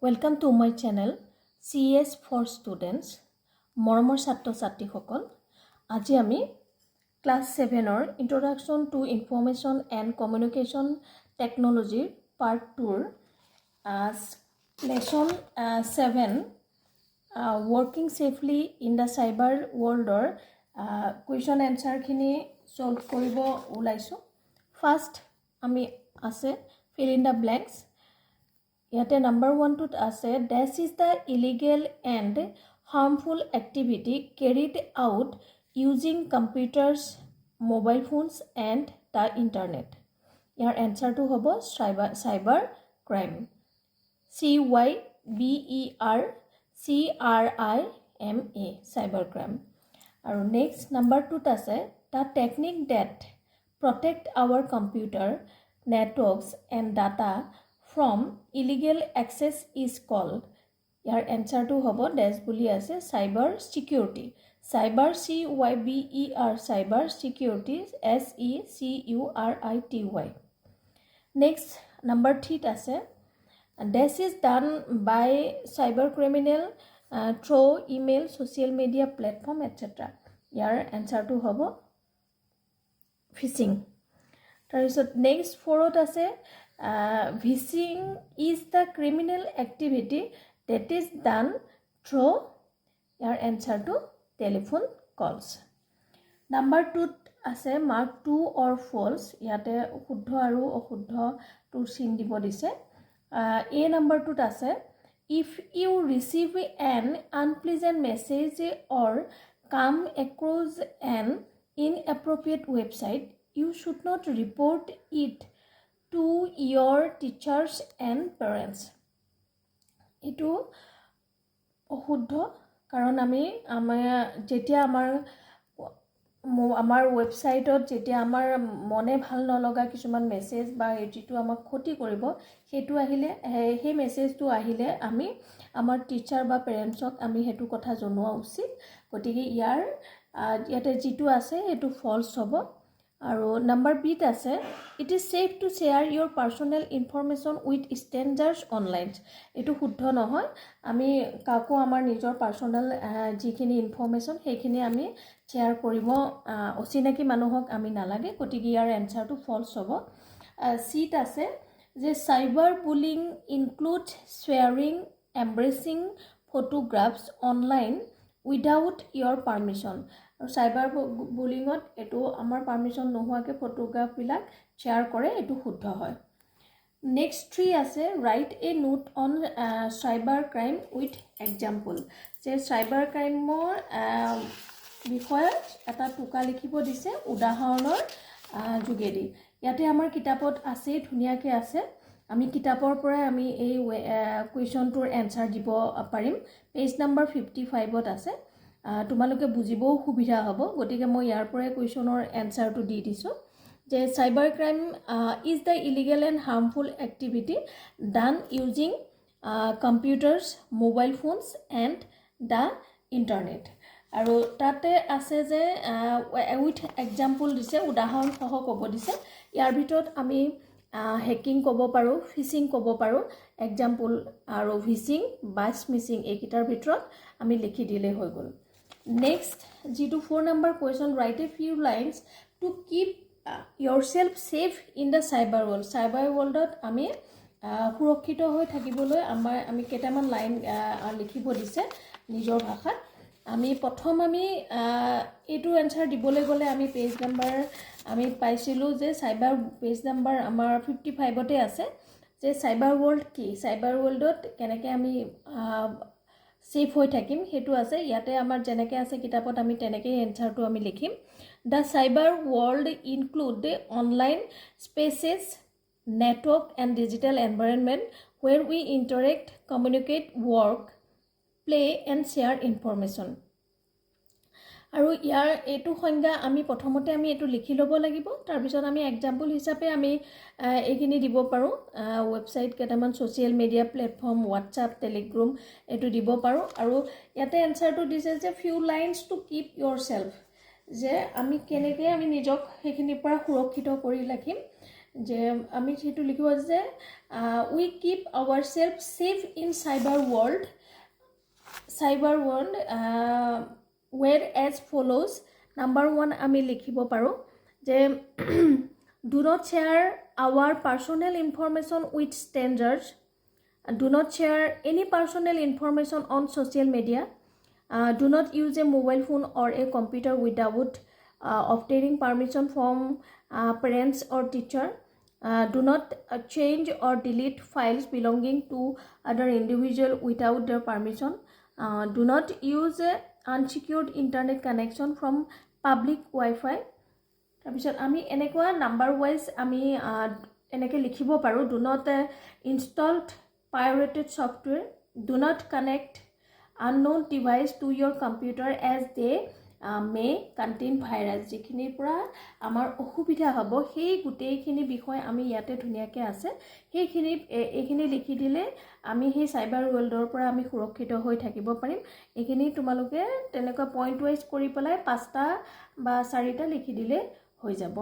Welcome to my channel CS for Students. মৰমৰ ছাত্ৰ ছাত্ৰীসকল, আজি আমি ক্লাছ 7ৰ Introduction to Information and Communication Technology Part 2ৰ Lesson 7 Working Safely in the Cyber Worldৰ question answer খিনি solve কৰিব ওলাইছো। First আমি আছে fill in the blanks. Yate number 1 to ase, this is the illegal and harmful activity carried out using computers, mobile phones and the internet. Your answer to hobo cyber crime. CYBERCRIME cyber crime. Our next number 2 ase, the technique that protect our computer networks and data from illegal access is called. Your answer to hobo dash buli ase cyber security. Cyber CYBER cyber security SECURITY. Next number 3 ase, this is done by cyber criminal through email, social media platform etc. Your answer to hobo phishing. Next 4 ase, phishing is the criminal activity that is done through your answer to telephone calls. Number 2 ase mark true or false. Yate শুদ্ধ আৰু অশুদ্ধ টোৰ চিন দিব দিছে। A number 2 ase, if you receive an unpleasant message or come across an inappropriate website, you should not report it to your teachers and parents. Itu অশুদ্ধ কাৰণ আমি যেতিয়া আমাৰ ওয়েবসাইটত যেতিয়া আমাৰ মনে ভাল নলগা কিছুমান মেসেজ বা এটিটো আমাক ক্ষতি কৰিব হেতু আহিলে সেই মেসেজটো আহিলে আমি আমাৰ টিচাৰ বা পেৰেন্টছক আমি হেতু কথা জনোৱা উচিত। গতিকে ইয়াতে যেটো আছে হেতু ফলস হ'ব। আৰু number B আছে, it is safe to share your personal information with strangers online. এটো শুদ্ধ নহয়, আমি কাকো আমাৰ নিজৰ পাৰ্সোনাল যিখিনি ইনফৰমেশন সেইখিনি আমি শেয়াৰ কৰিব অচিনাকি মানুহক আমি নালাগে। গতিকে ইয়াৰ এনসাৰটো ফলস হ'ব। C আছে যে cyber bullying include sharing embarrassing photographs online without your permission. Cyber বুলিঙত এটো আমাৰ পাৰমিশন নোহোৱাকে ফটোগ্ৰাফ বিলাক শেয়াৰ কৰে, এটো শুদ্ধ হয়। নেক্সট 3 আছে, write a note on cyber crime with example. যে সাইবার ক্ৰাইমৰ বিষয়ে এটা টুকা লিখিব দিছে উদাহৰণৰ যোগেদি। ইয়াতে আমাৰ কিতাপত আছে, ধুনিয়াকে আছে। আমি কিতাপৰ পৰা আমি এই কুৱেশ্যনটোৰ এনসাৰ দিব পাৰিম। পেজ নম্বৰ 55ত আছে। তোমালোকে বুজিবও সুবিধা হ'ব। গতিকে মই ইয়াৰ পৰা কুৱেশ্যনৰ এনসাৰটো দি দিছো যে cyber crime is the illegal and harmful activity done using computers, mobile phones and the internet. আৰু তাতে আছে যে উইথ এক্সাম্পল দিছে, উদাহৰণ সহ ক'ব দিছে। ইয়াৰ ভিতৰত আমি হেকিং ক'ব পাৰো, ফিশিং ক'ব পাৰো, এক্সাম্পল আৰু ফিশিং বা স্মিচিং এইকেইটাৰ ভিতৰত আমি লিখি দিলে হৈ গ'ল। Next, G2 4 number question, write a few lines to keep yourself safe in the cyber world. Cyber worldত আমি সুৰক্ষিত হৈ থাকিবলৈ আমি কেইটামান লাইন লিখিব দিছে নিজৰ ভাষাত। আমি প্ৰথম আমি এইটো এনসাৰ দিবলৈ গ'লে আমি পেজ নাম্বাৰ আমি পাইছিলো যে সাইবাৰ পেজ নাম্বাৰ আমাৰ 55তে আছে যে সাইবাৰ ওয়াৰ্ল্ড কি, সাইবাৰ ওয়াৰ্ল্ডত কেনেকৈ আমি সেফ হৈ থাকিম হেতু আছে। ইয়াতে আমাৰ যেনেকৈ আছে কিতাপত আমি তেনেকৈ এনসাৰটো আমি লিখিম। The cyber world include the online spaces, network and digital environment where we interact, communicate, work, play and share information. আৰু ইয়াৰ এটো সংজ্ঞা আমি প্ৰথমতে আমি এটো লিখি ল'ব লাগিব। তাৰ পিছত আমি এক্সাম্পল হিচাপে আমি এইখিনি দিব পাৰো। ওয়েবসাইট কেটামান সোশ্যাল মিডিয়া প্ল্যাটফৰ্ম, হোয়াটসঅ্যাপ, টেলিগ্ৰাম এটো দিব পাৰো। আৰু ইয়াতে এনসাৰটো দিছে যে few lines to keep yourself, যে আমি কেনেকৈ আমি নিজক সেইখিনিৰ পৰা সুৰক্ষিত কৰি ৰাখিম। যে আমি সেইটো লিখিব যে we keep our self safe in cyber world where as follows number 1 আমি লিখিব পাৰোঁ যে do not share our personal information with strangers. Do not share any personal information on social media. Do not use a mobile phone or a computer without obtaining permission from parents or teacher. Do not change or delete files belonging to other individual without their permission. Do not use a unsecured internet connection from public Wi-Fi. তাৰপিছত আমি এনেকুৱা number wise আমি এনেকৈ লিখিব পাৰোঁ do not installed pirated software do not connect unknown device to your computer as they may contain virus যিখিনিৰ পৰা আমাৰ অসুবিধা হ'ব সেই গোটেইখিনি বিষয় আমি ইয়াতে ধুনীয়াকৈ আছে সেইখিনি এইখিনি লিখি দিলে আমি সেই চাইবাৰ ৱৰ্ল্ডৰ পৰা আমি সুৰক্ষিত হৈ থাকিব পাৰিম এইখিনি তোমালোকে তেনেকুৱা পইণ্ট ৱাইজ কৰি পেলাই 5টা বা 4টা লিখি দিলে হৈ যাব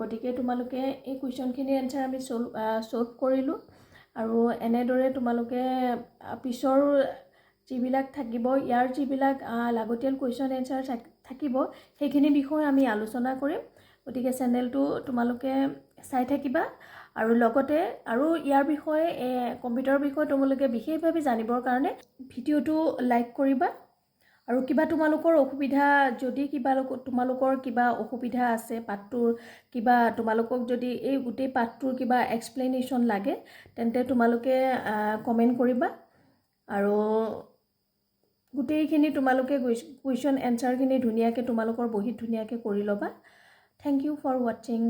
গতিকে তোমালোকে এই কুৱেশ্যনখিনিৰ এনসাৰ আমি সলভ কৰিলোঁ আৰু এনেদৰে তোমালোকে পিছৰ যিবিলাক থাকিব ইয়াৰ যিবিলাক লাগতিয়াল কুৱেশ্যন এনসাৰ থাকিব সেইখিনি বিষয় আমি আলোচনা কৰিম গতিকে চেনেলটো তোমালোকে চাই থাকিবা আৰু লগতে আৰু ইয়াৰ বিষয়ে কম্পিউটাৰৰ বিষয়ে তোমালোকে বিশেষভাৱে জানিবৰ কাৰণে ভিডিঅ'টো লাইক কৰিবা আৰু কিবা তোমালোকৰ অসুবিধা যদি তোমালোকৰ কিবা অসুবিধা আছে পাঠটোৰ কিবা তোমালোকক যদি এই গোটেই পাঠটোৰ কিবা এক্সপ্লেনেশ্যন লাগে তেন্তে তোমালোকে কমেণ্ট কৰিবা আৰু গোটেইখিনি তোমালোকে কুৱেশ্যন এনসাৰখিনি ধুনীয়াকৈ তোমালোকৰ বহীত ধুনীয়াকৈ কৰি ল'বা থ্যাংক ইউ ফৰ ৱাচিং